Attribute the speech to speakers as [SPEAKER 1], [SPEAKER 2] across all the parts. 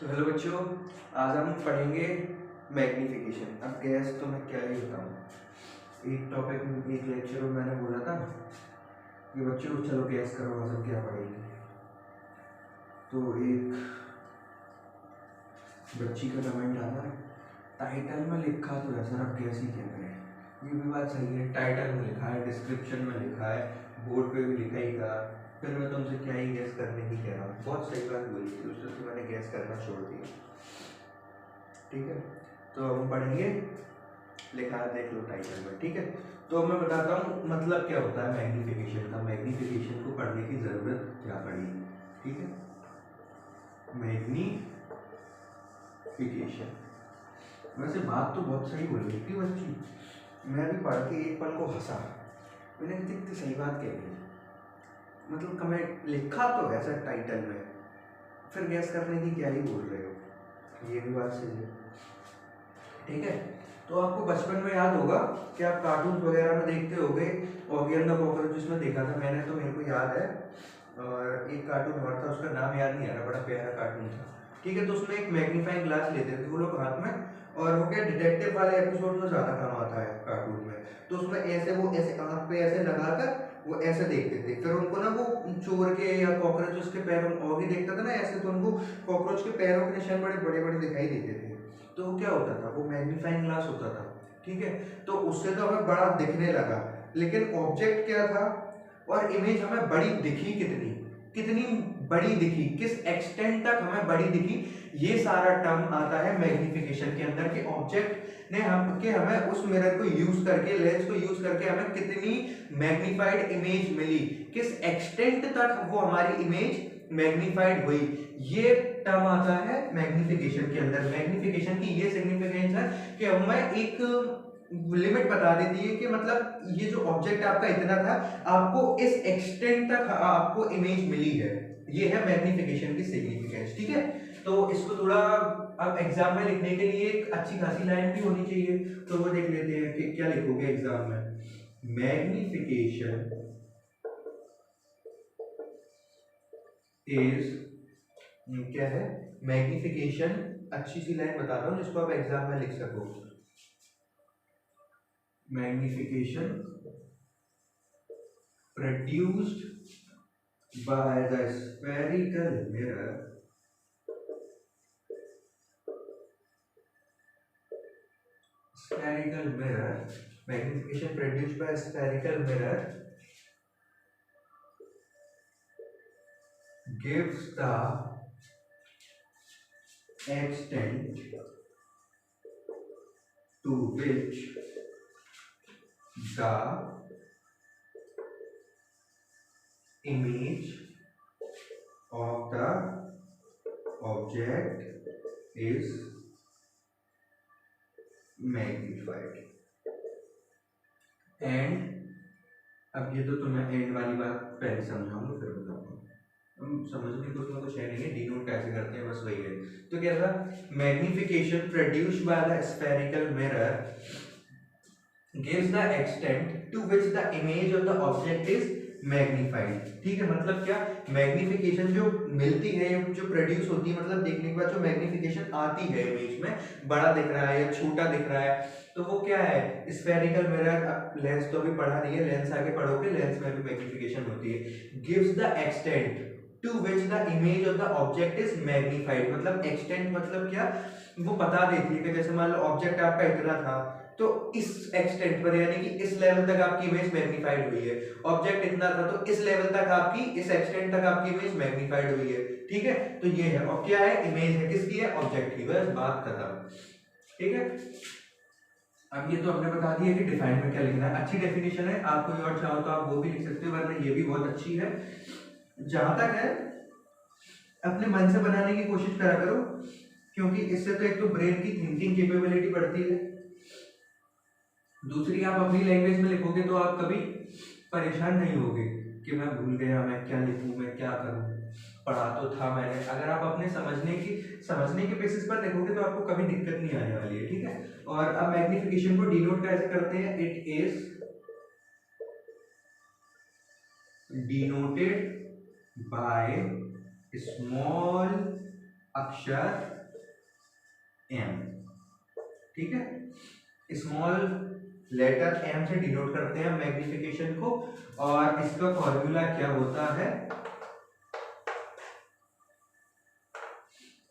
[SPEAKER 1] तो हेलो बच्चों, आज हम पढ़ेंगे मैग्नीफिकेशन। अब गैस तो मैं क्या ही बताऊँ, एक टॉपिक में एक लेक्चर में मैंने बोला था कि बच्चों चलो गैस करो आज हम क्या पढ़ेंगे। तो एक बच्ची का कमेंट आना है, टाइटल में लिखा तो है सर, अब गैस ही क्या करें। ये भी बात सही है, टाइटल में लिखा है, डिस्क्रिप्शन में लिखा है, बोर्ड पे भी लिखा ही था, फिर मैं तुमसे क्या ही गैस करने की कह रहा हूँ। बहुत सही बात बोली थी, उससे तो मैंने गैस करना छोड़ दिया। ठीक है, तो अब हम पढ़ेंगे, लिखा है देख लो टाइटल में। ठीक है, तो मैं बताता हूँ मतलब क्या होता है मैग्नीफिकेशन का। मैग्नीफिकेशन को पढ़ने की जरूरत क्या पड़ी। ठीक है, मैग्नीफिकेशन। वैसे बात तो बहुत सही बोल रही थी बच्ची, मैं भी पढ़ के एक पल को हंसा। मैंने कितनी सही बात कह दी, मतलब कमेंट लिखा तो है सर टाइटल में, फिर गैस करने की क्या ही बोल रहे हो। ये भी बात सही है। ठीक है, तो आपको बचपन में याद होगा कि आप कार्टून वगैरह में देखते होंगे, ऑगी एंड द कॉकरोचेस में देखा था मैंने, तो मेरे को याद है। और एक कार्टून और था, उसका नाम याद नहीं आ रहा, बड़ा प्यारा कार्टून था। ठीक है, तो उसमें एक मैग्नीफाइंग ग्लास लेते थे वो लोग हाथ में, और वो क्या डिटेक्टिव वाले एपिसोड में ज़्यादा काम आता है कार्टून में। तो उसमें ऐसे वो ऐसे आँख पे ऐसे लगाकर वो ऐसे देखते थे, फिर उनको ना वो चोर के या कॉकरोचेस के पैरों, ऑगी देखता था ना ऐसे, तो उनको कॉकरोच के पैरों के निशान बड़े बड़े बड़े दिखाई देते थे। तो वो क्या होता था, वो मैग्नीफाइंग ग्लास होता था। ठीक है, तो उससे तो हमें बड़ा दिखने लगा, लेकिन ऑब्जेक्ट क्या था और इमेज हमें बड़ी दिखी कितनी कितनी बड़ी दिखी, किस एक्सटेंट तक हमें बड़ी दिखी, ये सारा टर्म आता है मैग्नीफिकेशन के अंदर। कि ऑब्जेक्ट ने हमें उस मिरर को यूज करके, लेंस को यूज करके हमें कितनी मैग्नीफाइड इमेज मिली, किस एक्सटेंट तक वो हमारी इमेज मैग्नीफाइड हुई, ये टर्म आता है मैग्नीफिकेशन के अंदर। मैग्नीफिकेशन की ये सिग्निफिकेंस है कि हमें एक लिमिट बता देती है कि मतलब ये जो ऑब्जेक्ट आपका इतना था, आपको इस एक्सटेंट तक आपको इमेज मिली है। ये है मैग्नीफिकेशन की सिग्निफिकेंस। ठीक है, तो इसको थोड़ा अब एग्जाम में लिखने के लिए एक अच्छी खासी लाइन भी होनी चाहिए, तो वो देख लेते हैं कि क्या लिखोगे एग्जाम में। मैग्नीफिकेशन इज क्या है, मैग्निफिकेशन, अच्छी सी लाइन बता रहा हूं जिसको आप एग्जाम में लिख सको। Magnification produced by the spherical mirror magnification produced by spherical mirror gives the extent to which the image of the object is magnified. And अब ये तो तुम्हें एंड वाली बात पहले समझाऊंगा फिर बताऊंगा, समझने को उसमें कुछ है नहीं है, डिनोट कैसे करते हैं बस वही है। तो क्या था, magnification produced by the spherical mirror gives the extent to which the image of the object is magnified. ठीक है, मतलब क्या, मैग्निफिकेशन जो मिलती है, जो प्रोड्यूस होती है, मतलब देखने के बाद जो मैग्निफिकेशन आती है इमेज में, बड़ा दिख रहा है या छोटा दिख रहा है, तो वो क्या है, स्फेरिकल मिरर। लेंस तो अभी पढ़ा नहीं है, लेंस आगे पढ़ोगे, लेंस में भी मैग्निफिकेशन होती है। gives the extent to which the image of the object is magnified, मतलब एक्सटेंट मतलब क्या, वो बता देती है कि जैसे मान लो ऑब्जेक्ट आपका इतना था, तो इस एक्सटेंट पर यानी कि इस लेवल तक आपकी इमेज मैग्नीफाइड हुई है। ऑब्जेक्ट इतना था तो इस लेवल तक आपकी, इस एक्सटेंट तक आपकी इमेज मैग्नीफाइड हुई है। ठीक है, तो ये है, और क्या है, इमेज है, किसकी है, ऑब्जेक्ट की, बस बात खत्म। ठीक है, अब ये तो हमने बता दिया कि डिफाइन में क्या लिखना है। अच्छी डेफिनेशन है, आप कोई और चाहो तो आप वो भी लिख सकते हो, वरना ये भी बहुत अच्छी है। जहां तक है अपने मन से बनाने की कोशिश करा करो, क्योंकि इससे तो एक तो ब्रेन की थिंकिंग कैपेबिलिटी बढ़ती है, दूसरी आप अपनी लैंग्वेज में लिखोगे तो आप कभी परेशान नहीं होगे कि मैं भूल गया, मैं क्या लिखूं, मैं क्या करूं, पढ़ा तो था मैंने। अगर आप अपने समझने के बेसिस पर लिखोगे तो आपको कभी दिक्कत नहीं आने वाली है। ठीक है, और अब मैग्निफिकेशन को डिनोट कैसे करते हैं, it is denoted by small अक्षर m, ठीक है। स्मॉल लेटर m से डिनोट करते हैं मैग्निफिकेशन को, और इसका फॉर्मूला क्या होता है,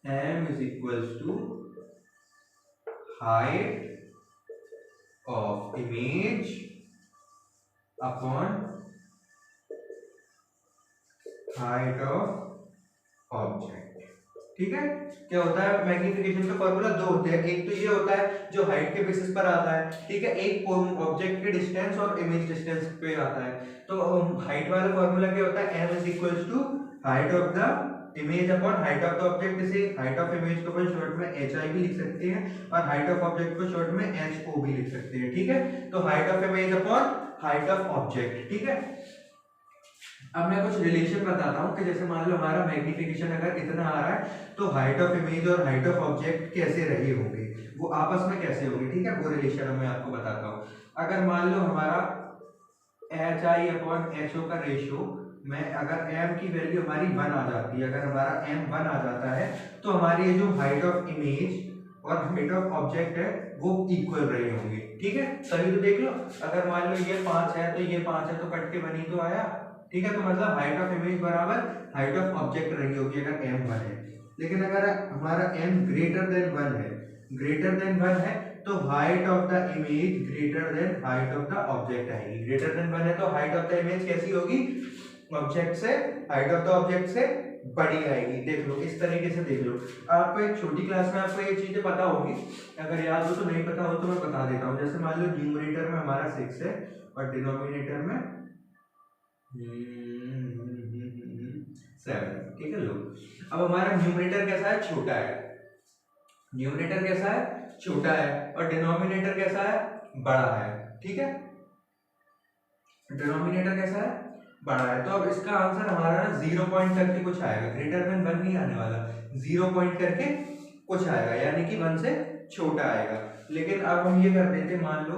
[SPEAKER 1] m is equals to height of image upon height of object, ठीक है। क्या होता है मैग्निफिकेशन का फॉर्मूला, दो होते हैं, एक तो ये होता है जो हाइट के बेसिस पर आता है, ठीक है, एक ऑब्जेक्ट के डिस्टेंस और इमेज डिस्टेंस पे आता है। तो हाइट वाला फॉर्मूला क्या होता है, m is equals to height of the image upon height of the object. इसे हाइट ऑफ इमेज को शॉर्ट में hi भी लिख सकते हैं और हाइट ऑफ ऑब्जेक्ट को शॉर्ट में ho भी लिख सकते हैं, ठीक है। तो height of image upon height of object, ठीक है। अब मैं कुछ रिलेशन बताता हूँ कि जैसे मान लो हमारा मैग्निफिकेशन अगर इतना आ रहा है तो हाइट ऑफ इमेज और हाइट ऑफ ऑब्जेक्ट कैसे रहे होंगे, वो आपस में कैसे होंगे, ठीक है, वो रिलेशन मैं आपको बताता हूँ। अगर मान लो हमारा hi अपॉन ho का रेशियो में अगर m की वैल्यू हमारी 1 आ जाती है, अगर हमारा m 1 आ जाता है तो हमारी ये जो हाइट ऑफ इमेज और हाइट ऑफ ऑब्जेक्ट है वो इक्वल रहे होंगे, ठीक है। तभी तो देख लो, अगर मान लो ये 5 है तो ये 5 है तो कट के 1 ही तो आया, ठीक है। तो मतलब हाइट ऑफ इमेज बराबर हाइट ऑफ ऑब्जेक्ट रही होगी अगर m 1 है। लेकिन अगर हमारा m ग्रेटर देन 1 है, ग्रेटर देन 1 है तो height of the image greater than height of the object आएगी। ग्रेटर देन 1 है तो हाइट ऑफ द इमेज कैसी होगी, ऑब्जेक्ट से, हाइट ऑफ द ऑब्जेक्ट से बड़ी आएगी। देख लो, इस तरीके से देख लो। आपको एक छोटी क्लास में आपको ये चीजें पता होगी, अगर याद हो तो, नहीं पता हो तो मैं बता देता हूँ। जैसे मान लो न्यूमरेटर में हमारा 6 है और डिनोमिनेटर में 7, ठीक है। लो, अब हमारा न्यूमरेटर कैसा है, छोटा है, न्यूमरेटर कैसा है, छोटा है, और डिनोमिनेटर कैसा है, बड़ा है, ठीक है। डिनोमिनेटर कैसा है, बड़ा है। तो अब इसका आंसर हमारा ना 0 पॉइंट करके कुछ आएगा, ग्रेटर देन 1 नहीं आने वाला, 0 पॉइंट करके कुछ आएगा, यानी कि 1 से छोटा आएगा। लेकिन अब हम ये कर देते, मान लो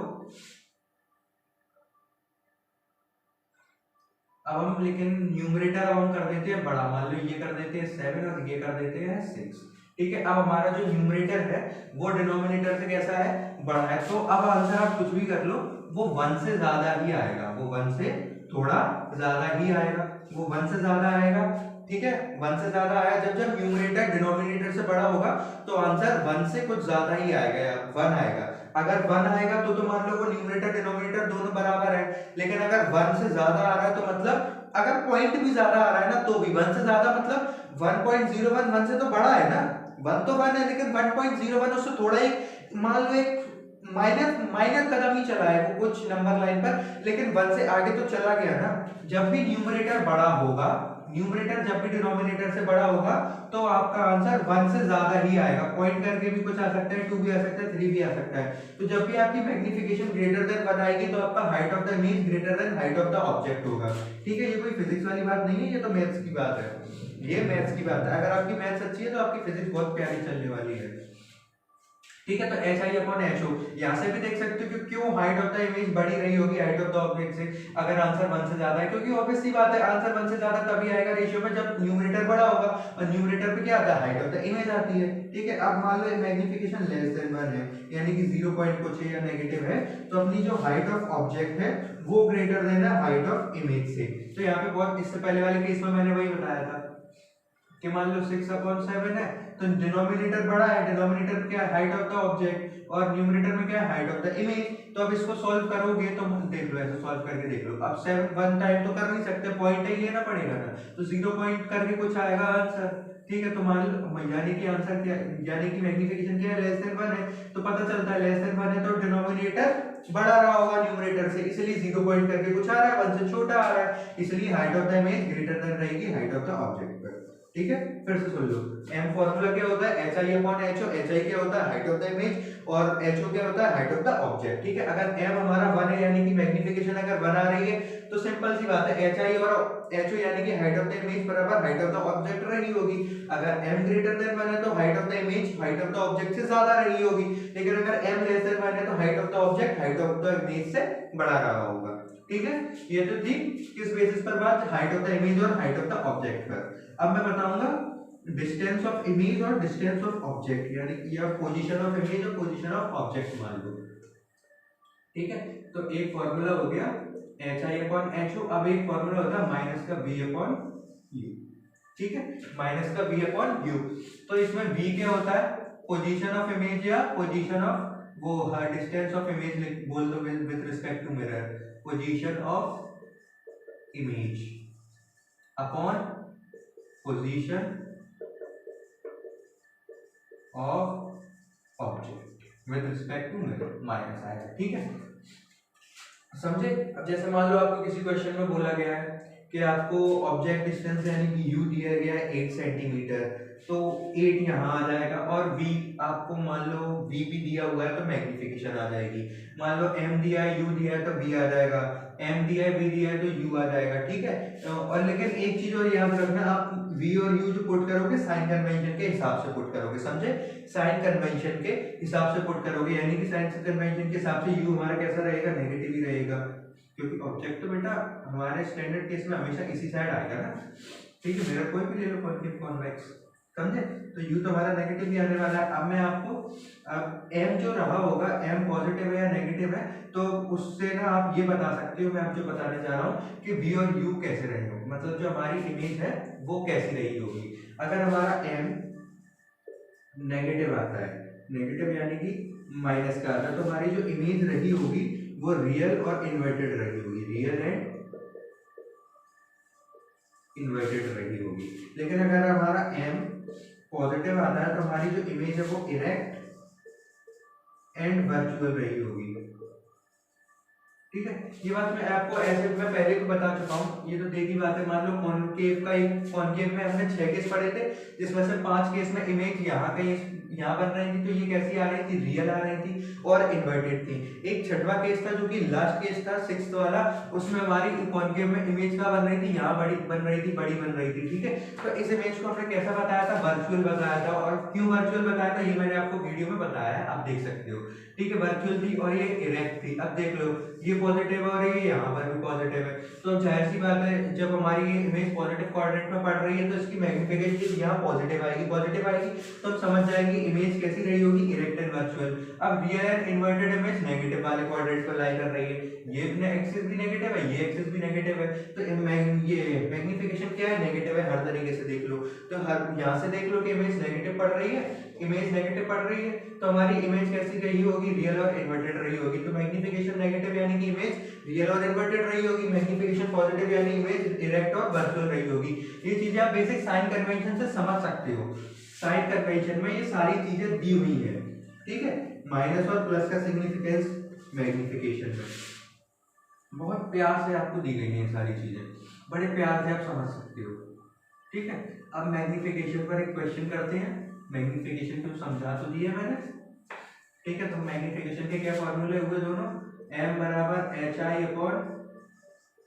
[SPEAKER 1] अब हम, लेकिन न्यूमरेटर अब हम कर देते हैं बड़ा, मान लो ये कर देते हैं 7 और ये कर देते हैं 6, ठीक है। अब हमारा जो न्यूमरेटर है वो डिनोमिनेटर से कैसा है, बड़ा है। तो अब आंसर आप कुछ भी कर लो, वो 1 से ज्यादा ही आएगा, वो 1 से थोड़ा ज्यादा ही आएगा, वो 1 से ज्यादा आएगा, ठीक है। 1 से ज्यादा आया, जब जब न्यूमरेटर डिनोमिनेटर से बड़ा होगा तो आंसर 1 से कुछ ज्यादा ही आएगा, 1 आएगा। अगर 1 आएगा तो मान लो वो न्यूमरेटर डिनोमिनेटर दोनों बराबर है। लेकिन अगर 1 से ज्यादा आ रहा है तो मतलब अगर पॉइंट भी ज्यादा आ रहा है ना तो भी 1 से ज्यादा मतलब 1.01, 1 से तो बड़ा है ना, 1 तो 1 है, लेकिन 1.01 उससे थोड़ा ही, मान लो एक माइनर कदम ही चला है वो कुछ नंबर लाइन पर, लेकिन 1 से आगे तो चला गया ना। जब भी न्यूमरेटर बड़ा होगा, न्यूमरेटर जब भी डिनोमिनेटर से बड़ा होगा तो आपका आंसर 1 से ज्यादा ही आएगा। पॉइंट करके भी कुछ आ सकता है, 2 भी आ सकता है, 3 भी आ सकता है। तो जब भी आपकी मैग्निफिकेशन ग्रेटर देन 1 आएगी तो आपका height of the image greater than height of the object होगा, ठीक है। ये कोई फिजिक्स वाली बात नहीं है, ये तो मैथ्स की बात है, ये मैथ्स की बात है। अगर आपकी मैथ्स अच्छी है तो आपकी फिजिक्स बहुत प्यारी चलने वाली है, ठीक है। तो hi अपॉन ho यहाँ से भी देख सकते हो कि क्यों हाइट ऑफ द इमेज बड़ी रही होगी हाइट ऑफ द ऑब्जेक्ट से, अगर आंसर 1 से ज्यादा है, क्योंकि ऑब्वियस सी बात है आंसर 1 से ज्यादा तभी आएगा रेशियो में जब न्यूमरेटर बड़ा होगा, और न्यूमरेटर पे क्या आता है, हाइट ऑफ द इमेज आती है, ठीक है। अब मान लो मैग्निफिकेशन लेस देन 1 है, यानी कि 0 पॉइंट कुछ है या नेगेटिव है, तो अपनी जो हाइट ऑफ ऑब्जेक्ट है वो ग्रेटर देन है हाइट ऑफ इमेज से। तो यहाँ पे बहुत, इससे पहले वाले केस में मैंने वही बताया था कि मान लो 6/7 है तो डिनोमिनेटर बड़ा है, डिनोमिनेटर क्या है, हाइट ऑफ द ऑब्जेक्ट, और न्यूमरेटर में क्या है, हाइट ऑफ द इमेज। तो अब इसको सॉल्व करोगे तो देख लो, ऐसे सॉल्व करके देख लो। अब 7 1 टाइम तो कर नहीं सकते, पॉइंट ही लेना पड़ेगा ना, तो 0 पॉइंट करके कुछ आएगा आंसर, ठीक है। तो मान लो यानी कि आंसर क्या, यानी कि मैग्निफिकेशन क्या है, लेस देन 1 है, तो पता चलता है लेस देन 1 है तो डिनोमिनेटर बड़ा रहा होगा न्यूमरेटर से, इसलिए 0 पॉइंट करके कुछ आ रहा है, 1 से छोटा आ रहा है, इसलिए height of the image greater than रहेगी हाइट ऑफ द ऑब्जेक्ट पर, ठीक है। फिर से सुन लो, m फॉर्मूला क्या होता है, hi अपॉन ho, hi क्या होता है, हाइट ऑफ द इमेज, और ho क्या होता है, हाइट ऑफ द ऑब्जेक्ट, ठीक है। अगर m हमारा 1 है यानी कि मैग्निफिकेशन अगर 1 आ रही है तो सिंपल सी बात है hi और ho यानी कि हाइट ऑफ द इमेज बराबर हाइट ऑफ द ऑब्जेक्ट रही होगी। अगर m ग्रेटर देन 1 है तो height of the image height of the object से ज्यादा रही होगी, लेकिन अगर m लेस देन 1 है तो height of the object height of the image से बड़ा रहा होगा, ठीक है। ये तो थी किस बेसिस पर बात, हाइट ऑफ द इमेज और हाइट ऑफ द ऑब्जेक्ट पर। अब मैं बताऊंगा डिस्टेंस ऑफ इमेज और डिस्टेंस ऑफ ऑब्जेक्ट, यानी कि या पोजीशन ऑफ इमेज और पोजीशन ऑफ ऑब्जेक्ट मान लो, ठीक है। तो एक फॉर्मूला हो गया H I upon H O, अब एक फॉर्मूला होता है माइनस का वी अपॉन यू, ठीक है, माइनस का वी अपॉन यू। तो इसमें वी क्या होता है, पोजीशन ऑफ इमेज या पोजीशन ऑफ वो डिस्टेंस ऑफ इमेज बोल दो with respect to mirror, position of image upon position of object with respect to mirror, minus आएगा, ठीक है, समझे। अब जैसे मान लो आपको किसी क्वेश्चन में बोला गया है कि आपको ऑब्जेक्ट डिस्टेंस यानी कि u दिया गया है 8 सेंटीमीटर, तो 8 यहाँ आ जाएगा, और v आपको मान लो v भी दिया हुआ है तो मैग्निफिकेशन आ जाएगी, मान लो m दिया है u दिया है तो v आ जाएगा, m दिया है v दिया है तो u आ जाएगा, ठीक है। और लेकिन एक चीज और याद रखना, आप v और u जो पुट करोगे साइन कन्वेंशन के हिसाब से पुट करोगे, समझे, साइन कन्वेंशन के हिसाब से पुट करोगे, यानी कि साइन कन्वेंशन के हिसाब से u हमारा कैसा रहेगा, नेगेटिव ही रहेगा, क्योंकि ऑब्जेक्ट तो बेटा हमारे स्टैंडर्ड केस में हमेशा इसी साइड आएगा ना, ठीक है, मेरा कोई भी ले लो कॉन्केव कॉन्वेक्स, समझे, तो u तो हमारा नेगेटिव ही आने वाला है। अब मैं आपको अब m जो रहा होगा, m पॉजिटिव है या नेगेटिव है, तो उससे ना आप ये बता सकते हो, मैं आपको बताने जा रहा हूँ कि v और u कैसे रहे होंगे, मतलब जो हमारी इमेज है वो कैसी रही होगी। अगर हमारा m नेगेटिव आता है, नेगेटिव यानी कि माइनस का आता है, तो हमारी जो इमेज रही होगी वो रियल और इन्वर्टेड रही होगी, रियल एंड इन्वर्टेड रही होगी। लेकिन अगर हमारा m पॉजिटिव आता है तो हमारी जो इमेज है वो इरेक्ट एंड वर्चुअल रही होगी, ठीक है। ये बात मैं आपको ऐसे मैं पहले भी बता चुका हूँ, ये तो देखी बात है। मान लो कॉनकेव का एक कॉनकेव में हमने 6 केस पढ़े थे, जिसमें से 5 केस में इमेज यहाँ कहीं यहाँ बन रही थी, तो ये कैसी आ रही थी, रियल आ रही थी और इन्वर्टेड थी। एक छठवां केस था जो कि लास्ट केस था 6th वाला, उसमें हमारी कॉनकेव में इमेज का बन रही थी, यहाँ बड़ी बन रही थी, बड़ी बन रही थी, ठीक है। तो इस इमेज को हमने कैसा बताया था, वर्चुअल बताया था, और क्यों वर्चुअल बताया था ये मैंने आपको वीडियो में बताया है, आप देख सकते हो, ठीक है। वर्चुअल थी और ये इरेक्ट थी। अब देख लो ये पॉजिटिव और ये यहाँ पर भी पॉजिटिव है, तो जाहिर सी बात है जब हमारी ये इमेज पॉजिटिव कोऑर्डिनेट में पड़ रही है तो इसकी मैग्निफिकेशन यहाँ पॉजिटिव आएगी, तो हम समझ जाएंगे इमेज कैसी रही होगी, इरेक्ट एंड वर्चुअल। अब real and inverted image negative वाले कोऑर्डिनेट पर लाई कर रही है, ये एक्सिस भी नेगेटिव है, ये एक्सिस भी नेगेटिव है, तो ये मैग्निफिकेशन क्या है, नेगेटिव है, हर तरीके से देख लो। तो हर यहाँ से देख लो कि इमेज नेगेटिव पड़ रही है, इमेज नेगेटिव पड़ रही है, तो हमारी इमेज कैसी रही होगी, रियल और इन्वर्टेड रही होगी। तो मैग्निफिकेशन नेगेटिव यानी कि इमेज रियल और इन्वर्टेड रही होगी, मैग्निफिकेशन पॉजिटिव यानी इमेज इरेक्ट और वर्चुअल रही होगी। ये चीजें आप बेसिक साइन कन्वेंशन से समझ सकते हो, साइन कन्वेंशन में ये सारी चीजें दी हुई है, ठीक है। माइनस और प्लस का सिग्निफिकेंस मैग्निफिकेशन में बहुत प्यार से आपको दी गई है, ये सारी चीजें बड़े प्यार से आप समझ सकते हो, ठीक है। अब मैग्निफिकेशन पर एक क्वेश्चन करते हैं, मैग्निफिकेशन को समझा तो दिया मैंने, ठीक है। तो मैग्निफिकेशन के क्या फॉर्मूले हुए दोनों, m बराबर H I upon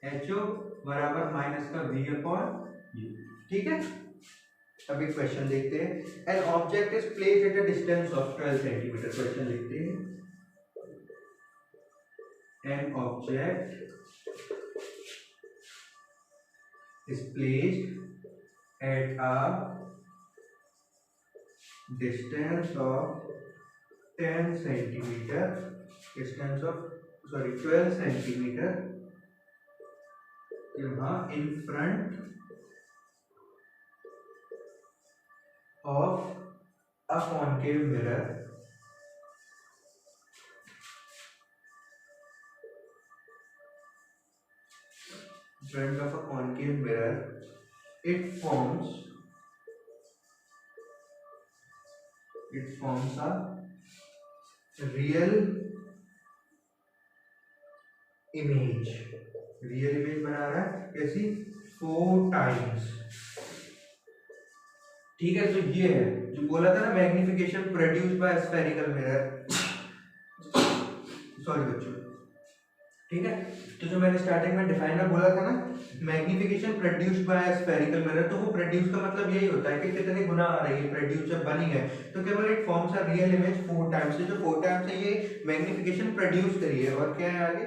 [SPEAKER 1] H O बराबर माइनस का v अपॉन u, ठीक है। अभी क्वेश्चन देखते हैं, an object is placed at a distance of 12 centimetre, question देखते हैं, an object is placed at a distance of 10 centimeter, distance of 12 centimeter, यहाँ in front of a concave mirror, front of a concave mirror, it forms a real image, बना रहा है कैसी, 4 times, ठीक है। तो ये है जो बोला था ना, magnification produced by spherical mirror, sorry बच्चों, ठीक है। तो जो मैंने स्टार्टिंग में डिफाइन में बोला था ना, magnification produced by spherical mirror, तो वो प्रोड्यूस का मतलब यही होता है कि कितने गुना आ रही है, प्रोड्यूस जब बनी है तो केवल it forms a real image 4 times, जो 4 टाइम्स है ये मैग्निफिकेशन प्रोड्यूस करी है, और क्या है आगे,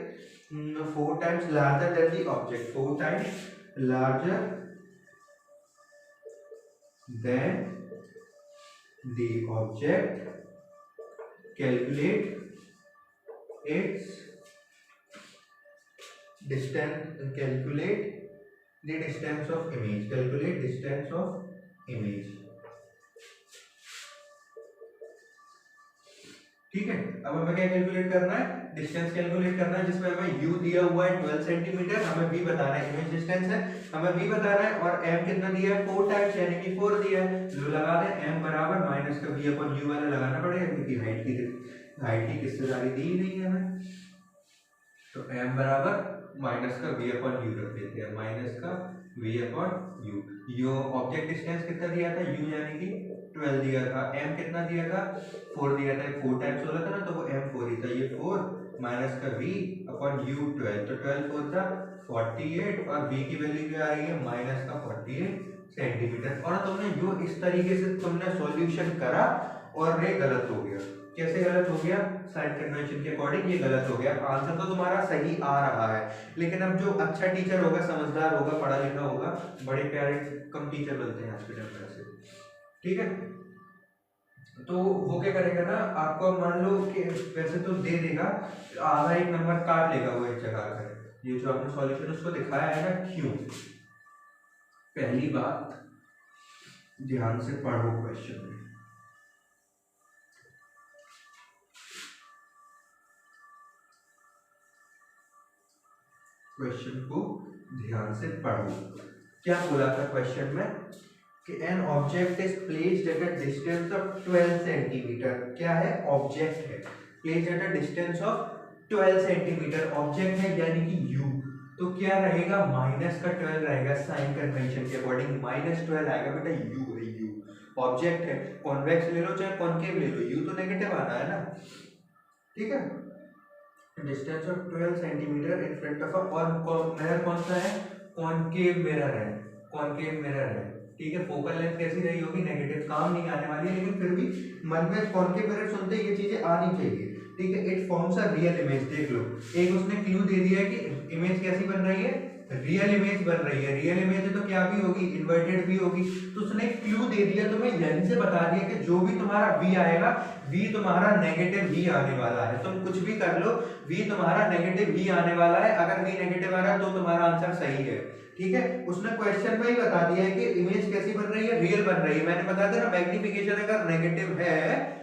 [SPEAKER 1] 4 times larger than the object, 4 times larger then the object calculate its distance, calculate the distance of image, calculate distance of image। ठीक है, अब हमें क्या कैलकुलेट करना है, डिस्टेंस कैलकुलेट करना है, जिसमें हमें u दिया हुआ है 12 सेंटीमीटर, हमें v बताना है, इमेज डिस्टेंस है, हमें v बताना है, और m कितना दिया है 4 टाइम्स यानी कि 4 दिया है, जो लगा दें m बराबर माइनस का v अपॉन u वाला लगाना पड़ेगा, क्योंकि हाइट की किस्सेदारी दी ही नहीं है हमें, तो m बराबर माइनस का v अपॉन u रख देते हैं, माइनस का v अपॉन u। यो ऑब्जेक्ट डिस्टेंस कितना दिया था, u यानी कि 12 दिया था, m कितना दिया था 4 दिया था, 4 टाइम्स हो रहा था ना, तो वो m4 ही था, ये 4 माइनस का v अपॉन u 12, तो 12 4 था 48, और v की वैल्यू क्या आ रही है माइनस का 48 सेंटीमीटर। और तुमने जो इस तरीके से तुमने सॉल्यूशन करा और ये गलत हो गया, कैसे गलत हो गया, साइन कन्वेंशन के अकॉर्डिंग ये गलत हो गया, आंसर तो तुम्हारा सही आ रहा है, लेकिन अब जो अच्छा टीचर होगा, समझदार होगा, पढ़ा लिखा होगा, बड़े प्यारे कम टीचर बनते हैं आज के टाइम में से, ठीक है, तो वो क्या करेगा ना, आपको मान लो कि वैसे तो दे देगा, आधा एक नंबर काट लेगा वो एक जगह पर, ये जो आपने सॉल्यूशन उसको दिखाया है ना, क्यों। पहली बात, ध्यान से पढ़ो क्वेश्चन में, क्वेश्चन को ध्यान से पढ़ो। क्या बोला था क्वेश्चन में कि an object is placed at a distance of 12 centimetre, क्या है, ऑब्जेक्ट है, placed at a distance of 12 centimetre, object है यानी कि u, तो क्या रहेगा माइनस का 12 रहेगा, साइन कन्वेंशन के अकॉर्डिंग माइनस 12 आएगा बेटा, u है, u ऑब्जेक्ट है, कॉन्वेक्स ले लो चाहे कॉनकेव ले लो, u तो नेगेटिव आना है ना, ठीक है, distance of 12 centimetre in front of और मिरर कौन सा है, कॉनकेव मिरर है, कॉनकेव मिरर है, ठीक है, फोकल लेंथ कैसी रही होगी, नेगेटिव, काम नहीं आने वाली है, लेकिन फिर भी मन में कॉनकेव मिरर सुनते ये चीजें आनी चाहिए, ठीक है। It forms a real image, देख लो, एक उसने क्लू दे दिया है कि इमेज कैसी बन रही है, रियल इमेज बन रही है, रियल इमेज है तो क्या भी होगी, इन्वर्टेड भी होगी, तो उसने क्लू दे दिया, तुम्हें यहीं से बता दिया कि जो भी तुम्हारा v आएगा, v तुम्हारा नेगेटिव ही आने वाला है, तुम कुछ भी कर लो, v तुम्हारा नेगेटिव ही आने वाला है, अगर v नेगेटिव आ रहा है तो तुम्हारा आंसर सही है, ठीक है। उसने क्वेश्चन में ही बता दिया है कि इमेज कैसी बन रही है, रियल बन रही है, मैंने बताया था ना, मैग्निफिकेशन अगर नेगेटिव है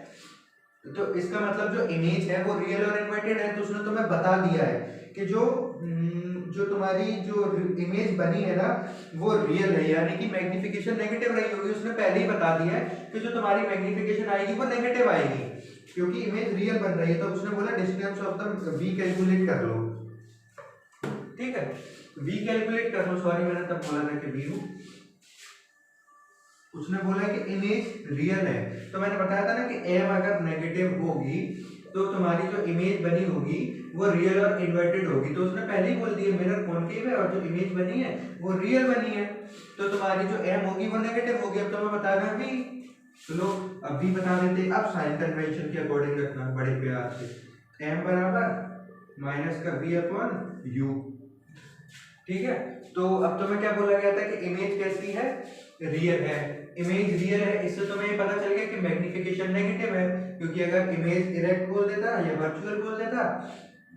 [SPEAKER 1] तो इसका मतलब जो इमेज है वो रियल और इन्वर्टेड है, तो उसने तुम्हें बता दिया है कि जो तुम्हारी जो इमेज बनी है ना वो रियल है, यानी कि मैग्निफिकेशन नेगेटिव रही होगी, उसने पहले ही बता दिया है कि जो तुम्हारी मैग्निफिकेशन आएगी वो नेगेटिव आएगी, क्योंकि इमेज रियल बन रही है, तो उसने बोला distance of the v calculate कर लो, ठीक है, v कैलकुलेट कर लो, सॉरी मैंने तब बोला था कि v हूं, उसने बोला कि इमेज रियल है, तो मैंने बताया था ना कि m अगर नेगेटिव होगी तो तुम्हारी जो इमेज बनी होगी वो रियल और इन्वर्टेड होगी, तो उसने पहले ही बोल दिया मिरर कॉनकेव है और जो इमेज बनी है वो रियल बनी है, तो तुम्हारी जो m होगी वो नेगेटिव होगी। अब तुम्हें बताना है v, चलो अब v बता देते, अब साइन कन्वेंशन के अकॉर्डिंग रखना बड़े प्यार से, m बराबर माइनस का v अपॉन u, ठीक है। तो अब तुम्हें क्या बोला गया था कि इमेज कैसी है, रियल है, इमेज रियल है, इससे तुम्हें ये पता चल गया कि मैग्निफिकेशन नेगेटिव है, क्योंकि अगर इमेज इरेक्ट बोल देता या वर्चुअल बोल देता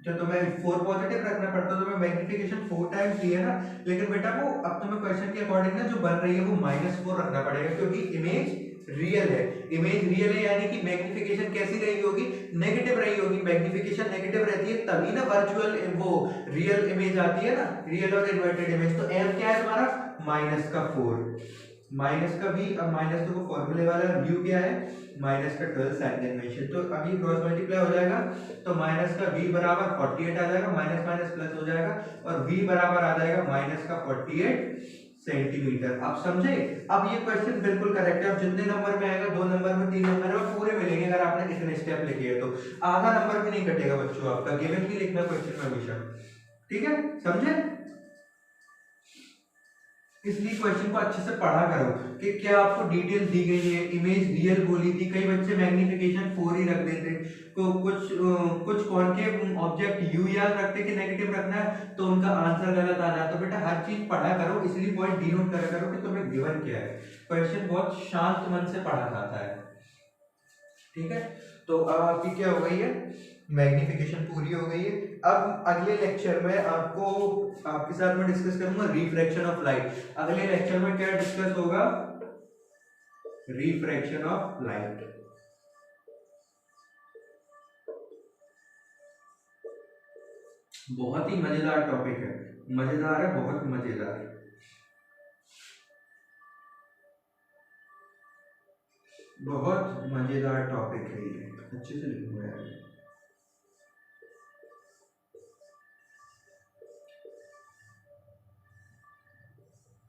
[SPEAKER 1] तो तुम्हें 4 पॉजिटिव रखना पड़ता, तुम्हें मैग्निफिकेशन 4 टाइम्स दिया ना, लेकिन बेटा वो अब तुम्हें क्वेश्चन के अकॉर्डिंग ना जो बन रही है वो -4 रखना पड़ेगा, क्योंकि इमेज रियल है, इमेज रियल है यानी कि मैग्निफिकेशन कैसी रही होगी, नेगेटिव रही होगी, मैग्निफिकेशन नेगेटिव रहती है तभी ना वर्चुअल वो रियल इमेज आती है ना, रियल और इन्वर्टेड इमेज। तो m क्या है तुम्हारा -4, माइनस का v, अब माइनस तो वो फॉर्मूले वाला, u क्या है -12 साइन कन्वेंशन, तो अभी क्रॉस मल्टीप्लाई हो जाएगा, तो माइनस का v बराबर 48 आ जाएगा, माइनस माइनस प्लस हो जाएगा, और v बराबर आ जाएगा -48 सेंटीमीटर। आप समझे, अब ये क्वेश्चन बिल्कुल करेक्ट है, अब जितने नंबर में आएगा 2 नंबर में 3 नंबर में पूरे मिलेंगे अगर आपने इतने स्टेप लिखे हैं, तो आधा नंबर भी नहीं कटेगा बच्चों आपका, गिवन ही लिखना क्वेश्चन में हमेशा, ठीक है, समझे। इसलिए क्वेश्चन को अच्छे से पढ़ा करो कि क्या आपको डिटेल दी गई है, इमेज रियल बोली थी, कई बच्चे मैग्निफिकेशन 4 ही रख देते, तो कुछ कॉनकेव ऑब्जेक्ट u याद रखते कि नेगेटिव रखना है तो उनका आंसर गलत आ जाता। तो बेटा हर चीज पढ़ा करो, इसलिए पॉइंट डिनोट करा करो कि तुम्हें गिवन क्या है, क्वेश्चन बहुत शांत मन से पढ़ा जाता है। ठीक है, तो अब आपकी क्या हो गई है, मैग्निफिकेशन पूरी हो गई है। अब अगले लेक्चर में आपको आपके साथ में डिस्कस करूंगा रिफ्रैक्शन ऑफ लाइट। अगले लेक्चर में क्या डिस्कस होगा, रिफ्रैक्शन ऑफ लाइट। बहुत ही मजेदार टॉपिक है, मजेदार है, बहुत मजेदार। बहुत मजेदार टॉपिक है ये, अच्छे से लिखूंगा यार।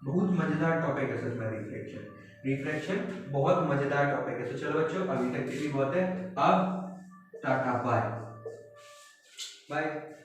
[SPEAKER 1] बहुत मजेदार टॉपिक है सच में रिफ्लेक्शन। रिफ्लेक्शन बहुत मजेदार टॉपिक है। तो चलो बच्चों, अभी तक के लिए बहुत है। अब टाटा, बाय बाय।